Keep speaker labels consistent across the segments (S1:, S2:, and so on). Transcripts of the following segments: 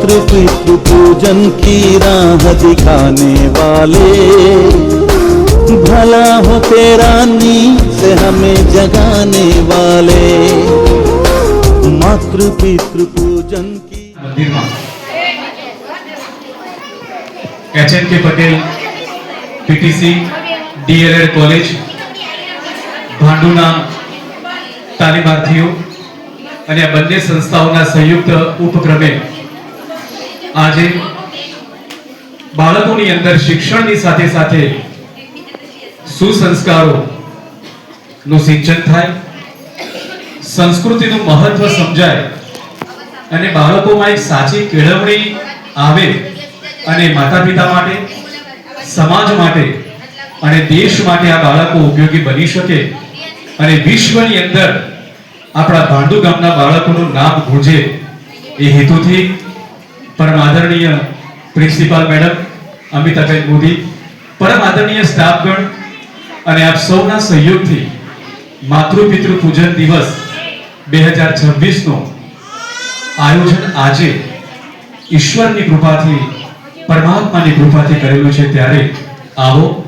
S1: मातृ पितृ पूजन की राह दिखाने वाले, भला हो तेरा नींद से हमें जगाने वाले। मातृ पितृ पूजन की
S2: मंदिर में HNK Patel PTC DLED college भांडुना तालीमार्थीओ અને આ બંને સંસ્થાઓના સંયુક્ત ઉપક્રમે આજે બાળકોની અંદર શિક્ષણની સાથે સાથે સુસંસ્કારોનું સિંચન થાય, સંસ્કૃતિનું મહત્વ સમજાય અને બાળકોમાં એક સાચી કેળવણી આવે અને માતા-પિતા માટે, સમાજ માટે અને દેશ માટે આ બાળકો ઉપયોગી બની શકે અને વિશ્વની અંદર આપણા ભાંડુ ગામના બાળકોનું નામ ગુંજે એ હેતુથી પરમ આદરણીય પ્રિન્સિપાલ મેડમ અમિતાબેન મોદી, પરમ આદરણીય સ્ટાફગણ અને આપ સૌના સહયોગથી માતૃ પિતૃ પૂજન દિવસ 2026 નું આયોજન આજે ઈશ્વરની કૃપાથી, પરમાત્માની કૃપાથી કરેલું છે। ત્યારે આવો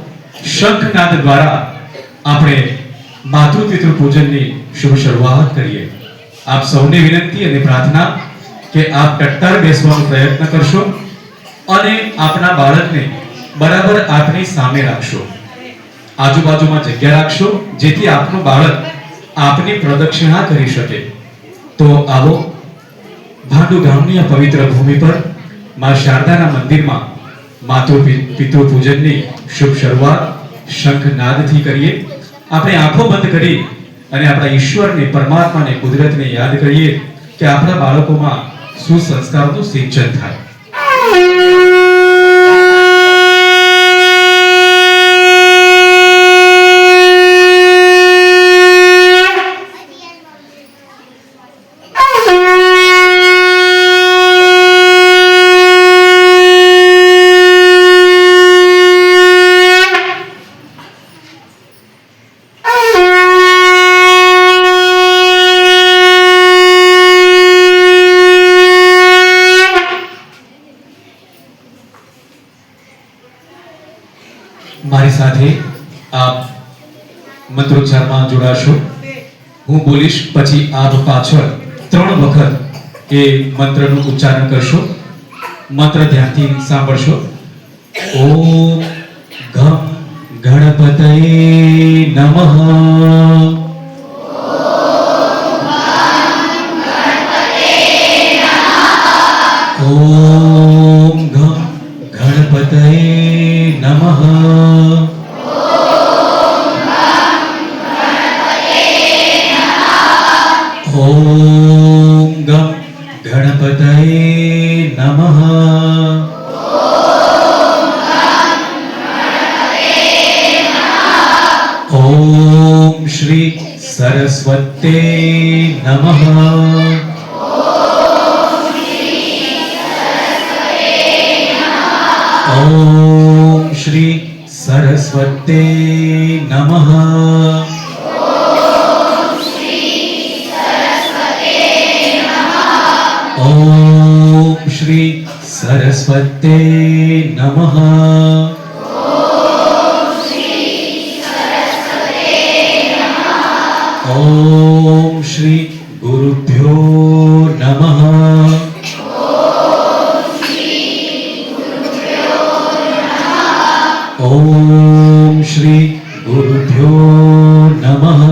S2: શંખનાદ દ્વારા આપણે मातृ पितृ पूजन की शुभ शुरुआत करिए। आप सौने विनंती और प्रार्थना के आप टट्टार बेसવાનો प्रयत्न करशो અને આપના બાળકને બરાબર આપની સામે રાખશો, આજુબાજુમાં જગ્યા રાખશો જેથી આપનું બાળક આપની પ્રદક્ષિણા કરી શકે। તો આવો ભાંડુ ગામની આ પવિત્ર ભૂમિ પર માં શારદાના મંદિરમાં માતૃ પિતૃ પૂજનની શુભ શરૂઆત શંખનાદથી કરીએ। આપણે આંખો બંધ કરી અને આપણા ઈશ્વરને, પરમાત્માને, કુદરતને યાદ કરીએ કે આપણા બાળકોમાં સુસંસ્કારનું સિંચન થાય। મારી સાથે આપ મંત્રોચ્ચારમાં જોડાશો। હું બોલીશ પછી આપ પાછળ 3 વખત એ મંત્રનું ઉચ્ચારણ કરશો। મંત્ર ધ્યાનથી સાંભળશો। ઓમ ઘમ ગણપતયે નમઃ। ઓમ ઘમ ગણપતયે नमः। ओम गम गणपतये नमः। ओम श्री सरस्वते नमः। ओम श्री सरस्वते नमः। ओम श्री सरस्वते नमः। ओम श्री गुरुभ्यो नमः। ओम श्री गुरुभ्यो नमः।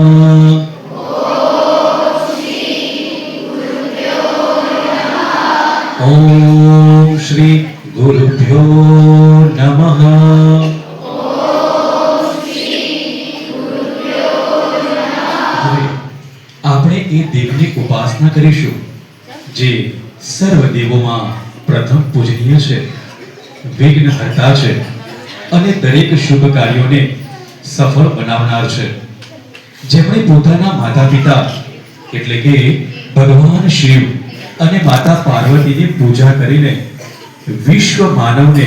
S2: ओम श्री गुरुभ्यो नमः। આપણે એ દેવની ઉપાસના કરીશું જે સર્વ દેવોમાં પ્રથમ પૂજનીય છે, વિઘ્નહર્તા છે અને દરેક શુભ કાર્યોને સફળ બનાવનાર છે। જેમણે પોતાના માતા-પિતા એટલે કે ભગવાન શિવ અને માતા પાર્વતીની પૂજા કરીને વિશ્વ માનવને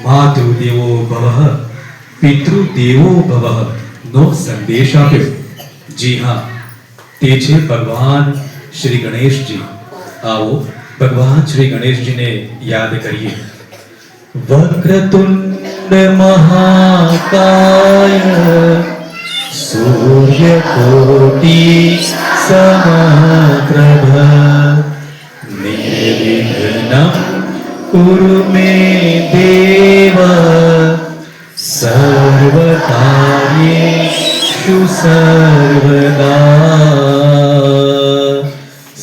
S2: માતૃદેવો ભવઃ પિતૃદેવો ભવઃ નો સંદેશ આપ્યો। જી હા, તે છે ભગવાન શ્રી ગણેશજી। आओ ભગવાન શ્રી ગણેશજીને યાદ કરીએ.
S1: वक्रतुंड महाकाय सूर्यकोटि समप्रभ निर्विघ्नं कुरु मे देव सर्वकार्येषु सर्वदा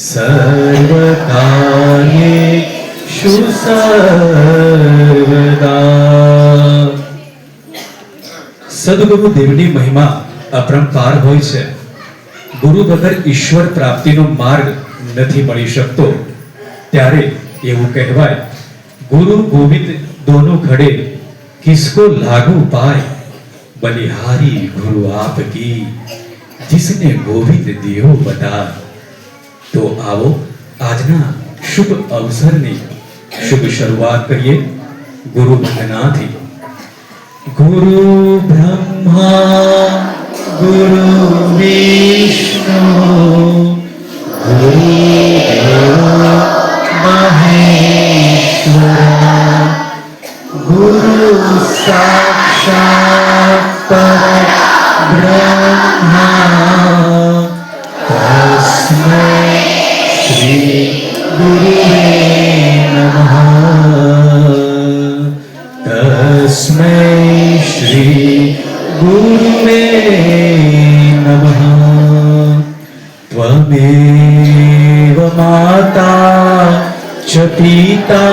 S1: सर्वकार्येषु सर्वदा.
S2: સદગુરુ દેવની મહિમા અપરંપાર હોય છે. ગુરુ વગર ઈશ્વર પ્રાપ્તિનો માર્ગ નથી મળી શકતો. ત્યારે એવું કહેવાય, ગુરુ ગોવિંદ દોનો ખડે કિસકો લાગુ પાય, બલિહારી ગુરુ આપકી जिसने गोविंद दियो बता. तो आओ આજના શુભ અવસરની શુભ શરૂઆત કરીએ ગુરુ વંદનાથી.
S1: गुरु ब्रह्मा गुरु विष्णु गुरुदेव महेश्वरा गुरु साक्षात् परब्रह्मा तस्मै श्री गुरुवे नमः. तस्मै श्री गुरुवे नमः. त्वमेव माता च पिता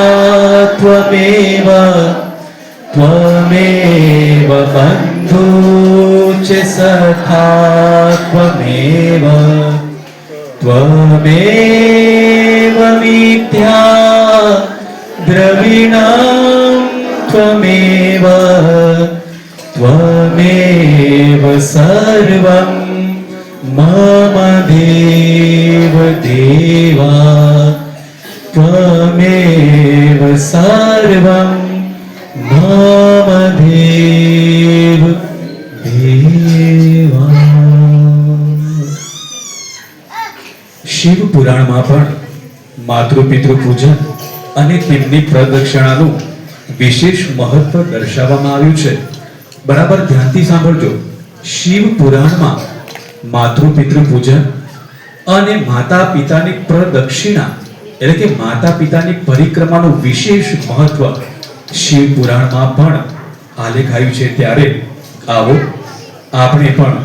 S1: त्वमेव त्वमेव बन्धु च सखा त्वमेव त्वमेव विद्या द्रविणं त्वमेव त्वमेव सर्वं मम देव देवा त्वमेव सर्वं मम देव देवा.
S2: શિવ પુરાણમાં પણ માતૃપિતૃ પૂજન અને તેમની પ્રદક્ષિણાનું વિશેષ મહત્વ દર્શાવવામાં આવ્યું છે. બરાબર ધ્યાનથી સાંભળજો. શિવ પુરાણમાં માતૃપિતૃ પૂજન અને માતા પિતાની પ્રદક્ષિણા એટલે કે માતા પિતાની પરિક્રમાનું વિશેષ મહત્વ શિવ પુરાણમાં પણ આલેખાયું છે. ત્યારે આવો આપણે પણ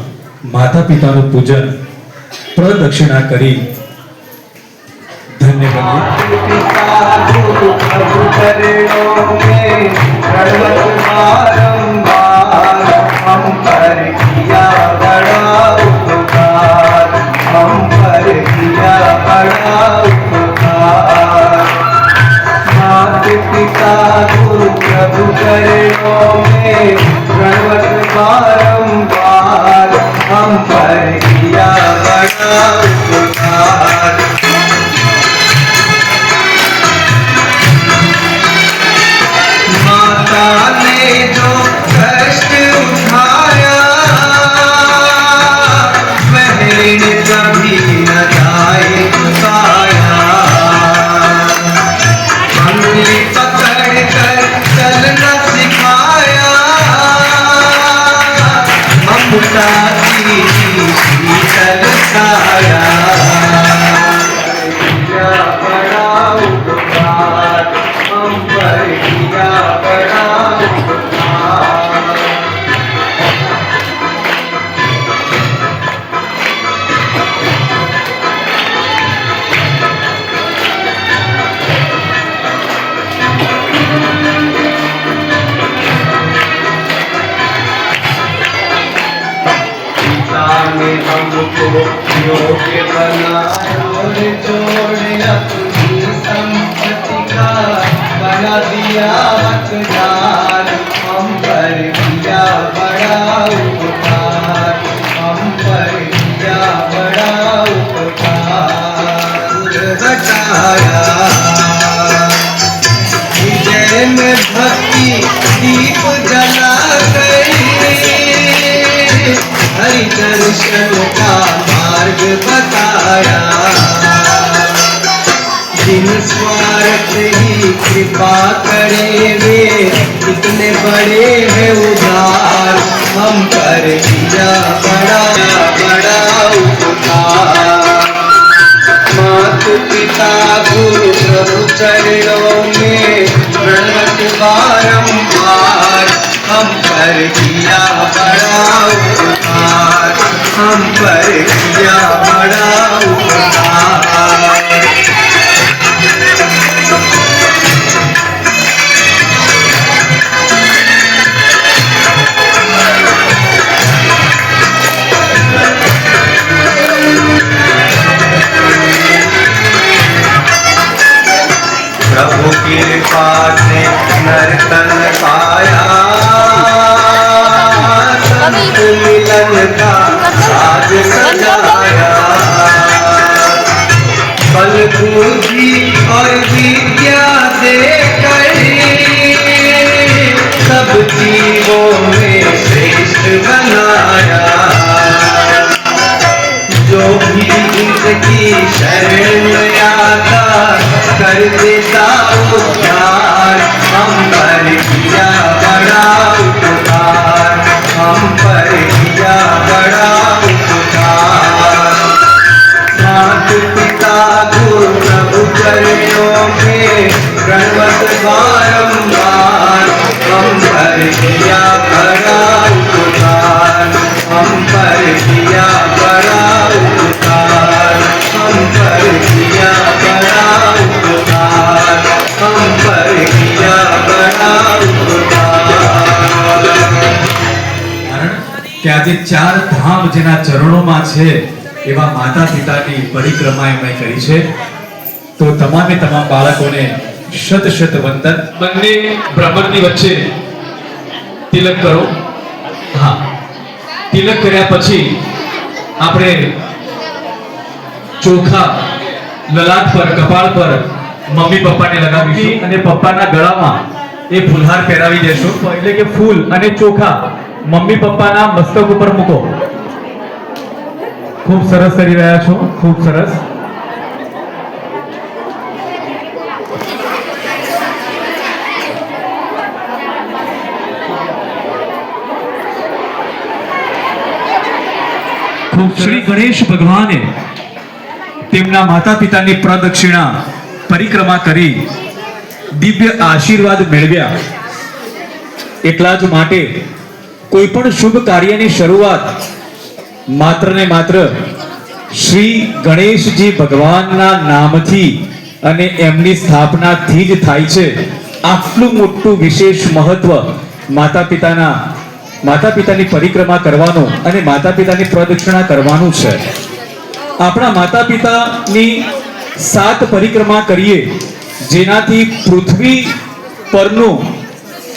S2: માતા પિતાનું પૂજન પ્રદક્ષિણા કરી ધન્ય બનીએ.
S3: गुरु प्रभु चरणों में प्रणवत बारंबार हम पर किया बड़ा उपकार. माता ने जो कष्ट उठाया बहन कभी न जाए पाया. हमने पकड़ कर चलना सिखाया ममता की शीतल छाया. किया बड़ा उपकार हम पर किया बड़ा उपकार. ने हमको योग्य बनाया और जोड़ अपनी संपत्ति का बना दिया हकदार. हम पर किया बड़ा उपकार हम पर किया बड़ा उपकार. बचाया विजय में भक्ति दीप जला गई हरि दर्शन का मार्ग बताया. बिन स्वार्थ ही कृपा करे वे इतने बड़े हैं उदार हम पर किया बड़ा बड़ा उपकार मातु पिता गुरु प्रभु चरणों में प्रणत बारंबार हम पर किया बड़ा उपकार हम पर किया बड़ा उपकार प्रभु कृपा से नर्तन पाया संत मिलन का साज सजाया बल बुद्धि और विद्या देकर सब जीवों में श्रेष्ठ बनाया जो भी इनकी शरण में आता कर देता उद्धार हम पर किया बड़ा उपकार हम पर किया बड़ा उपकार मात पिता गुरु प्रभु चरणों में प्रणवत बारंबार हम पर किया बड़ा उपकार हम पर किया बड़ा उपकार हम पर किया बड़ा उपकार हम पर किया बड़ा उपकार
S2: કારણ કે આજે ચાર ધામ જેના ચરણોમાં છે એવા માતા પિતાની પરિક્રમા એમણે કરી છે તો તમામે તમામ બાળકોને શત શત વંદન બંને ભ્રમણની વચ્ચે તિલક કરો હા તિલક કર્યા પછી આપણે ચોખા લલાટ પર કપાળ પર મમ્મી પપ્પાને લગાવીશું અને પપ્પાના ગળામાં એ ફૂલહાર પહેરાવી દેશો એટલે કે ફૂલ અને ચોખા મમ્મી પપ્પાના મસ્તક ઉપર મૂકો ખૂબ સરસ કરી રહ્યા છો ખૂબ સરસ ખૂબ શ્રી ગણેશ ભગવાને તેમના માતા પિતાની પ્રદક્ષિણા પરિક્રમા કરી દિવ્ય આશીર્વાદ મેળવ્યા એટલા જ માટે કોઈ પણ શુભ કાર્યની શરૂઆત માત્ર ને માત્ર શ્રી ગણેશજી ભગવાનના નામથી અને એમની સ્થાપનાથી જ થાય છે આટલું મોટું વિશેષ મહત્વ માતા પિતાની પરિક્રમા કરવાનું અને માતા પિતાની પ્રદક્ષિણા કરવાનું છે આપણા માતા પિતાની 7 પરિક્રમા કરીએ જેનાથી પૃથ્વી પરનું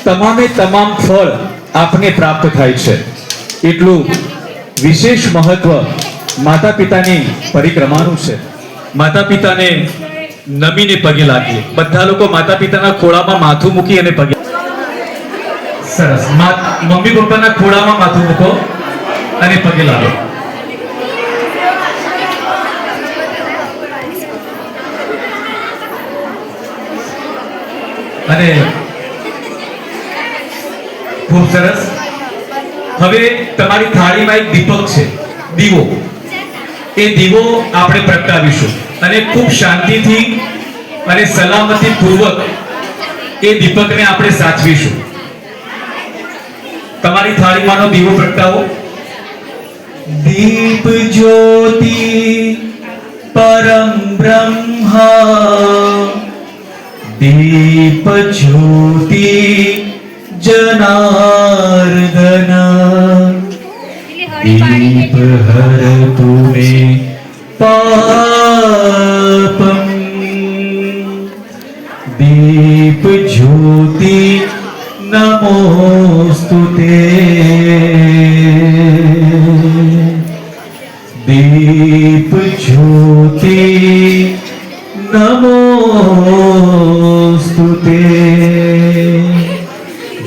S2: તમામે તમામ ફળ આપને પ્રાપ્ત થાય છે એટલું વિશેષ મહત્વ માતા પિતાની પરિક્રમાનું છે માતા પિતાને નમીને પગે લાગીએ બધા લોકો માતા પિતાના ખોળામાં માથું મૂકી અને પગે સરસ મમ્મી પપ્પાના ખોળામાં માથું મૂકો અને પગે લાગો અને ખૂબ સરસ હવે તમારી થાળીમાં એક દીપક છે દીવો એ દીવો આપણે પ્રગટાવીશું અને ખૂબ શાંતિથી અને સલામતી પૂર્વક એ દીપકને આપણે સાચવીશું તમારી થાળીમાંનો દીવો પ્રગટાવો દીપ જ્યોતિ પરમ બ્રહ્મા दीप ज्योति जनार्दन दीप हर तुमे पापम दीप ज्योति नमोस्तुते दीप ज्योति नमोस्तुते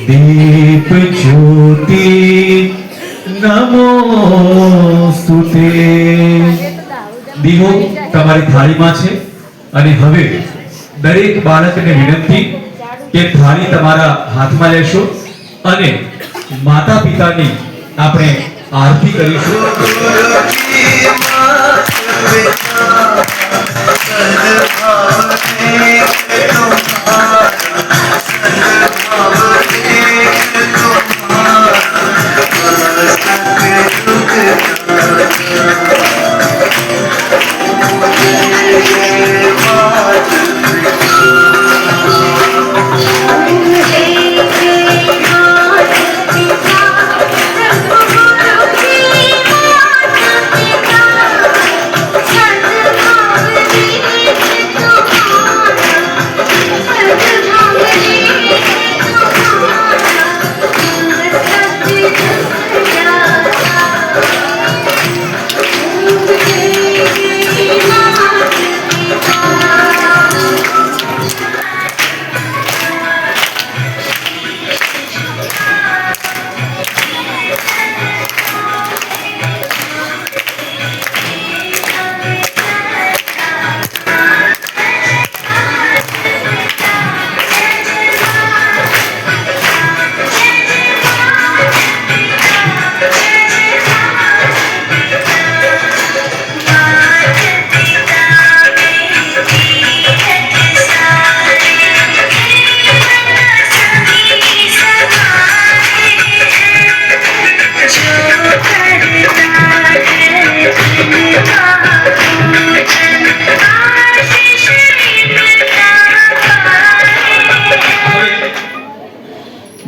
S2: दीप ज्योति नमोस्तुते દીવો તમારી થાળીમાં છે અને હવે દરેક બાળકને વિનંતી કે થાળી તમારા હાથમાં લેશો અને માતા પિતાની આપણે આરતી કરીશું.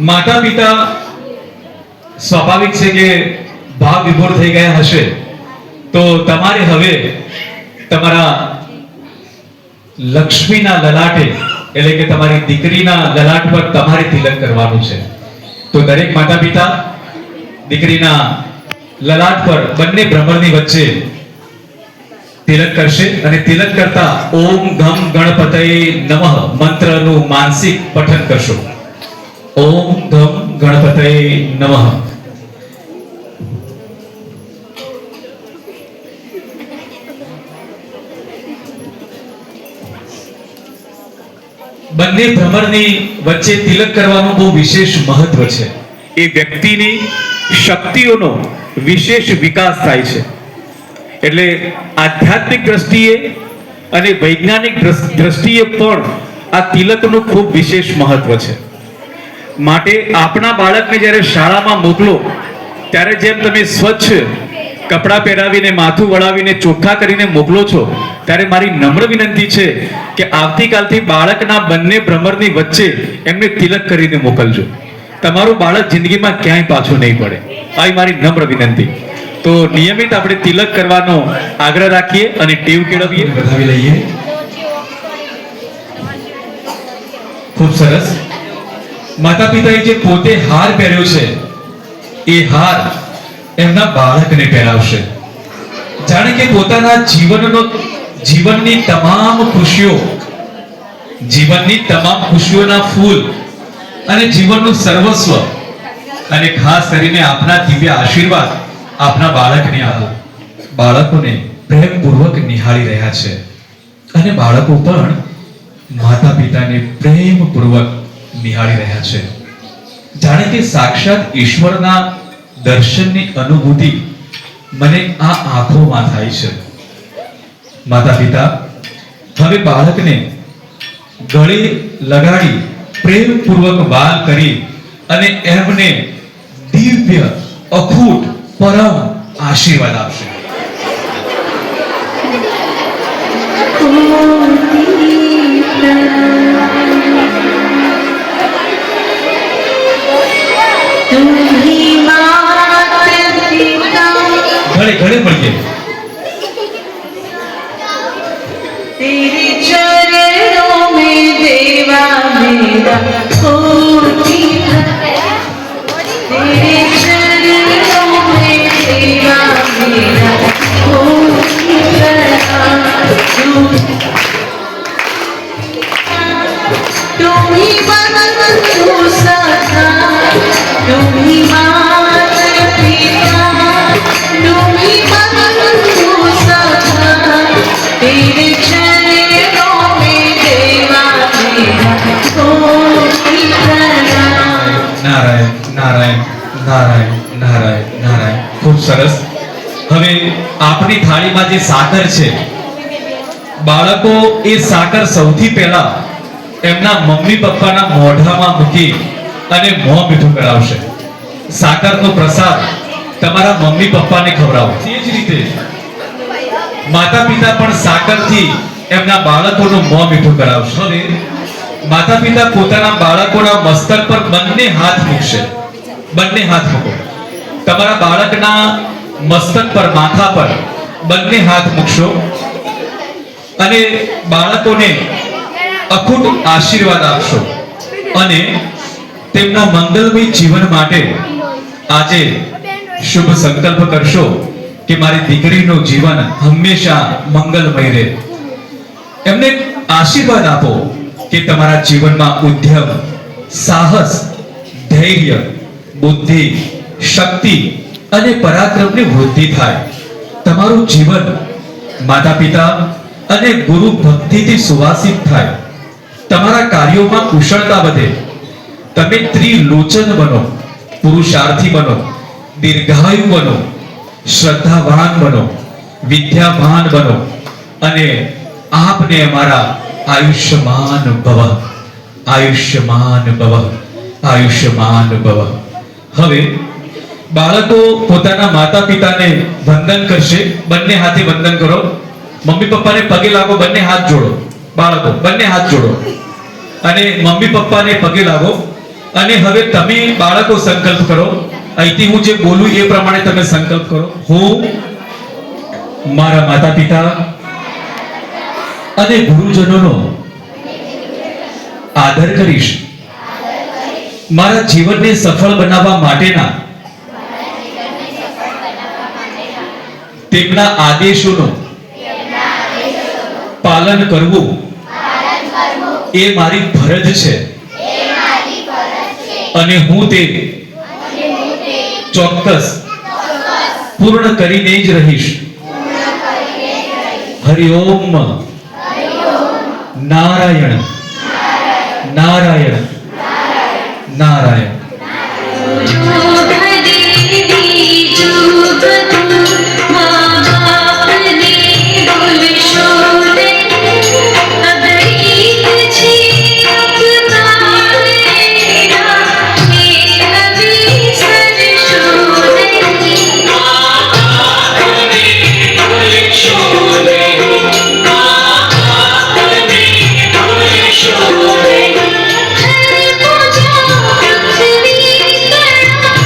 S2: માતા પિતા સ્વાભાવિક છે કે ભાવ વિભોર થઈ ગયા હશે, તો તમારે હવે તમારા લક્ષ્મીના લલાટે એટલે કે તમારી દીકરીના લલાટ પર તમારે તિલક કરવાનું છે. તો દરેક માતા પિતા દીકરીના લલાટ પર બંને ભ્રમરની વચ્ચે તિલક કરશે અને તિલક કરતા ઓમ ઘમ ગણપતયે નમઃ મંત્રનું માનસિક પઠન કરશો. ઓમ ઘમ ગણપતયે નમઃ. બંને ભ્રમરની વચ્ચે તિલક કરવાનું બહુ વિશેષ મહત્વ છે. એ વ્યક્તિની શક્તિઓનો વિશેષ વિકાસ થાય છે. એટલે આધ્યાત્મિક દ્રષ્ટિએ અને વૈજ્ઞાનિક દ્રષ્ટિએ પણ આ તિલકનું ખૂબ વિશેષ મહત્વ છે. માટે આપણા બાળકને જ્યારે શાળામાં મોકલો ત્યારે જેમ તમે સ્વચ્છ કપડાં પહેરાવીને માથું વળાવીને ચોખ્ખા કરીને મોકલો છો, ત્યારે મારી નમ્ર વિનંતી છે કે આવતીકાલથી બાળકના બંને ભ્રમરની વચ્ચે એમને તિલક કરીને મોકલજો. તમારું બાળક જિંદગીમાં ક્યાંય પાછું નહીં પડે. આવી મારી નમ્ર વિનંતી. તો નિયમિત આપણે તિલક કરવાનો આગ્રહ રાખીએ અને ટેવ કેળવીએ. વધાવી લઈએ. ખૂબ સરસ. માતા પિતાએ જે પોતે હાર પહેર્યો છે એ હાર એમના બાળકને પહેરાવશે. જાણે કે પોતાના જીવનની તમામ ખુશીઓના ફૂલ અને જીવનનું સર્વસ્વ અને ખાસ કરીને આપના દિવ્ય આશીર્વાદ આપના બાળકને આપો. બાળકોને પ્રેમપૂર્વક નિહાળી રહ્યા છે અને બાળકો પણ માતા પિતાને પ્રેમપૂર્વક નિહાળી રહ્યા છે. જાણે કે સાક્ષાત ઈશ્વરના દર્શનની અનુભૂતિ મને આ આંખોમાં થાય છે. માતા પિતા હવે બાળકને ગળે લગાડી પ્રેમપૂર્વક વાલ કરી અને એમને દિવ્ય અખૂટ પરમ આશીર્વાદ આપશે. घड़े घड़े पढ़िए.
S4: तेरे चरणों में देवा मेरा कोटि तेरे चरणों में देवा मेरा कोटि तुम ही बंधु सखा तुम ही माता पिता तुम ही बंधु सखा तेरे चरणों में देवा
S2: નારાયણ નારાયણ નારાયણ નારાયણ. ખૂબ સરસ. હવે આપની થાળીમાં જે સાકર છે, બાળકો એ સાકર સૌથી પહેલા એમના મમ્મી પપ્પાના મોઢામાં મૂકી અને મોં મીઠું કરાવશે. સાકરનો પ્રસાદ તમારા મમ્મી પપ્પાને ખવડાવો. તે જ રીતે માતા પિતા પણ સાકરથી એમના બાળકોનું મોં મીઠું કરાવશે. હવે માતા પિતા પોતાના બાળકોના મસ્તક પર બંને હાથ મૂકશે. બંને હાથ મૂકો. તમારા બાળકના મસ્તક પર, માથા પર બંને હાથ મૂકશો અને બાળકોને અખૂટ આશીર્વાદ આપશો અને તેમના મંગલમય જીવન માટે આજે શુભ સંકલ્પ કરશો કે મારી દીકરીનું જીવન હંમેશા મંગલમય રહે. એમને આશીર્વાદ આપો કે તમારા જીવનમાં ઉદ્યમ, સાહસ, ધૈર્ય, બુદ્ધિ, શક્તિ અને પરાક્રમની વૃદ્ધિ થાય. તમારું જીવન માતા પિતા અને ગુરુ ભક્તિથી સુવાસિત થાય. તમારા કાર્યોમાં કુશળતા વધે. તમે ત્રિલોચન બનો, પુરુષાર્થી બનો, દીર્ઘાયુ બનો, શ્રદ્ધાવાન બનો, વિદ્યાવાન બનો અને આપને અમારા આયુષ્યમાન ભવ, આયુષ્યમાન ભવ, આયુષ્યમાન ભવ. હવે બાળકો પોતાના માતા પિતાને વંદન કરશે. બંને હાથે વંદન કરો. મમ્મી પપ્પાને પગે લાગો, બંને હાથ જોડો. બાળકો બંને હાથ જોડો અને મમ્મી પપ્પાને પગે લાગો. અને હવે તમે બાળકો સંકલ્પ કરો. અહીંથી હું જે બોલું એ પ્રમાણે તમે સંકલ્પ કરો. હું મારા માતા પિતા અને ગુરુજનોનો આદર કરીશ. મારા જીવનને સફળ બનાવવા માટેના તેમના આદેશોનું પાલન કરવું એ મારી ફરજ છે અને હું તે ચોક્કસ પૂર્ણ કરીને જ રહીશ. હરિ ઓમ Narayan Narayan Narayan.
S4: Hare Puja Prithvi Kara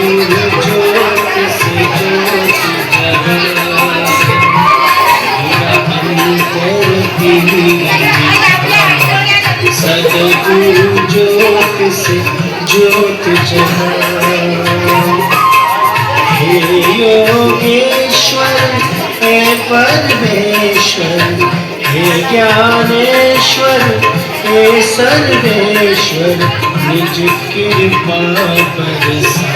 S3: ज्योत से ज्योत जगा मेरा अंतर सदगुरु ज्योत से ज्योत जगा हे योगेश्वर हे परमेश्वर हे ज्ञानेश्वर हे सर्वेश्वर निज कृपा बरसा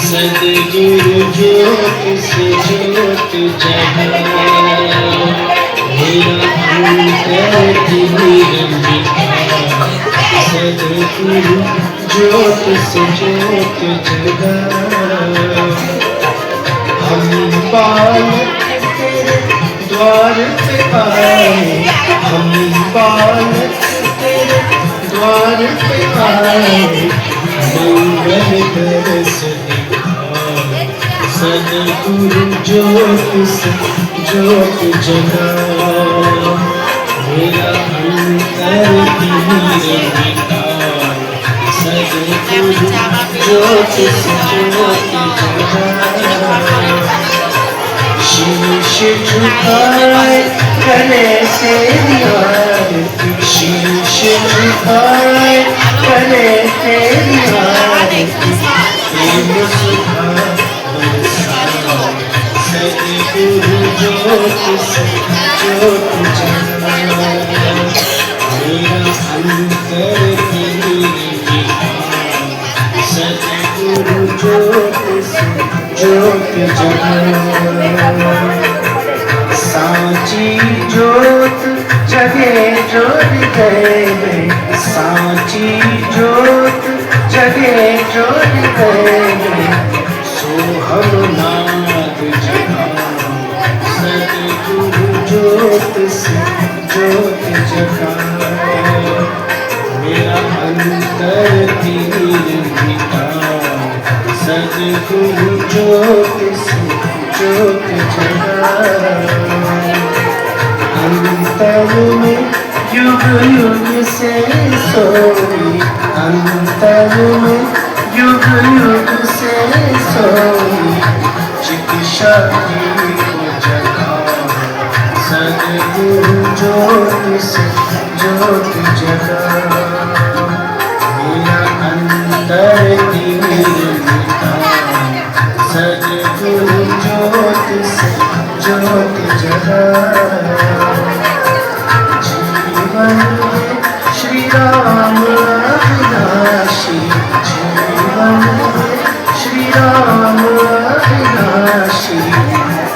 S3: सदगुरु ज्योत से ज्योत जगा मेरा अंतर निरंबिका सदगुरु ज्योत से ज्योत जगा हम बालक तेरे द्वार पे आए हम बालक तेरे द्वार पे आए मंगल दरस दिखाए सदगुरु ज्योत से ज्योत जगा मेरा अंतर निरंबिका सदगुरु ज्योत से ज्योत जगा शीश झुकाए करे तेरी आरती शीश झुकाए करे तेरी आरती प्रेम सुधा बरसाए सदगुरु ज्योत से ज्योत जगा मेरा अंतर निरंबिका सदगुरु ज्योत से ज्योत जगा सांची ज्योत जगे ज्योत गए सांची ज्योत जगे ज्योत गए सोहम नाद जगा सदगुरु ज्योत से ज्योत जगा मेरा अंतर निरंबिका सदगुरु ज्योत से ज्योत जगा अंतर में युग युग से सोई अंतर में युग युग से सोई चित शक्ति को जगा सदगुरु ज्योत से ज्योत जगा मेरा अंतर निरंबिका सदगुरु ज्योत से ज्योत जगा जीवन में श्री राम अविनाशी जीवन में श्री राम अविनाशी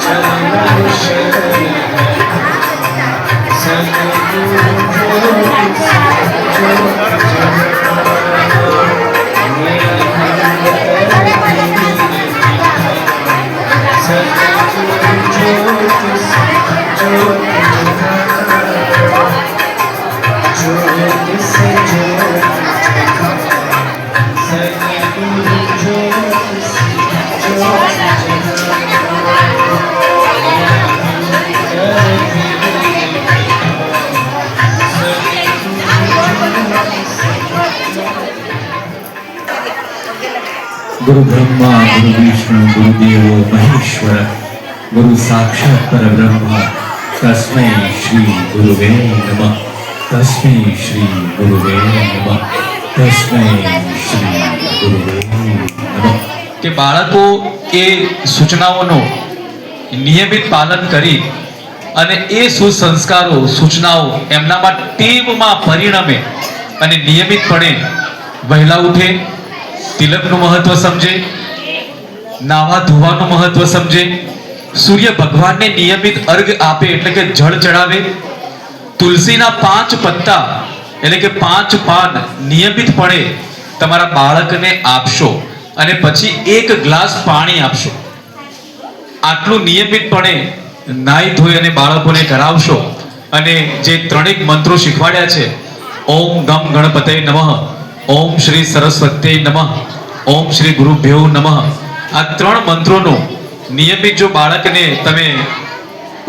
S3: चरण शरण सदगुरु ज्योत से ज्योत जगा मेरा अंतर सदगुरु ज्योत से ज्योत जगा ज्योत से ज्योत जगा सदगुरु ज्योत से ज्योत
S5: गुरु ब्रह्मा गुरु विष्णु गुरुदेव महेश्वर गुरु साक्षात् परब्रह्म तस्मै श्री गुरुवे नमः तस्मै श्री गुरुवे नमः तस्मै श्री गुरुवे नमः
S2: કે બાળકો એ સૂચનાઓનો નિયમિત પાલન કરી અને એ સુસંસ્કારો સૂચનાઓ એમનામાં ટેવમાં પરિણમે અને નિયમિતપણે વહેલા ઉઠે તિલકનું મહત્વ સમજે નાવા ધોવાનું મહત્વ સમજે સૂર્ય ભગવાનને નિયમિત અર્ઘ આપે એટલે કે જળ ચડાવે તુલસીના 5 પત્તા એટલે કે 5 પાન નિયમિતપણે તમારા બાળકને આપશો અને પછી 1 ગ્લાસ પાણી આપશો આટલું નિયમિતપણે નાઈ ધોઈ અને બાળકોને કરાવશો અને જે ત્રણેક મંત્રો શીખવાડ્યા છે ઓમ ગમ ગણપતય નમઃ ઓમ શ્રી સરસ્વત્યય નમઃ ઓમ શ્રી ગુરુભ્યો નમઃ આ 3 મંત્રોનો નિયમિત જો બાળકને તમે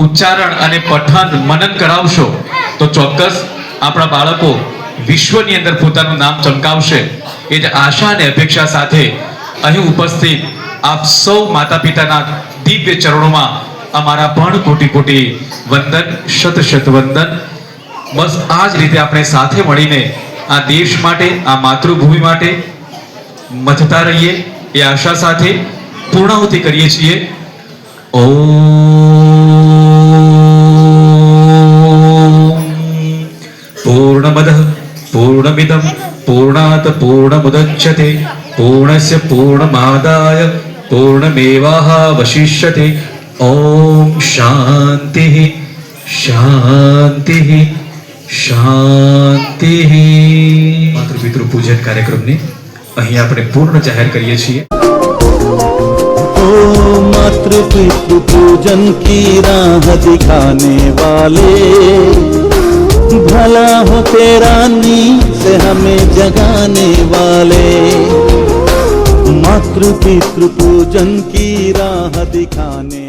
S2: ઉચ્ચારણ અને પઠન મનન કરાવશો તો ચોક્કસ આપણા બાળકો વિશ્વની અંદર પોતાનું નામ ચમકાવશે એ જ આશા અને અપેક્ષા સાથે અહીં ઉપસ્થિત આપ સૌ માતા પિતાના દિવ્ય ચરણોમાં અમારા પણ કોટી કોટી વંદન, શત શત વંદન. બસ આ જ રીતે આપણે સાથે મળીને આ દેશ માટે, આ માતૃભૂમિ માટે મથતા રહીએ એ આશા સાથે પૂર્ણાહુતિ કરીએ છીએ. પૂર્ણમદ પૂર્ણમિદમ પૂર્ણાત પૂર્ણમુદચ્યતે પૂર્ણસ્ય પૂર્ણમાદાય પૂર્ણમેવાવશિષ્યતે. ઓમ શાંતિ શાંતિ શાંતિ. માતૃપિતૃ પૂજન કાર્યક્રમને અહીં આપણે પૂર્ણ જાહેર કરીએ છીએ.
S1: ओ मातृ पितृ पूजन की राह दिखाने वाले, भला हो तेरा नीत से हमें जगाने वाले. मातृ पितृ पूजन की राह दिखाने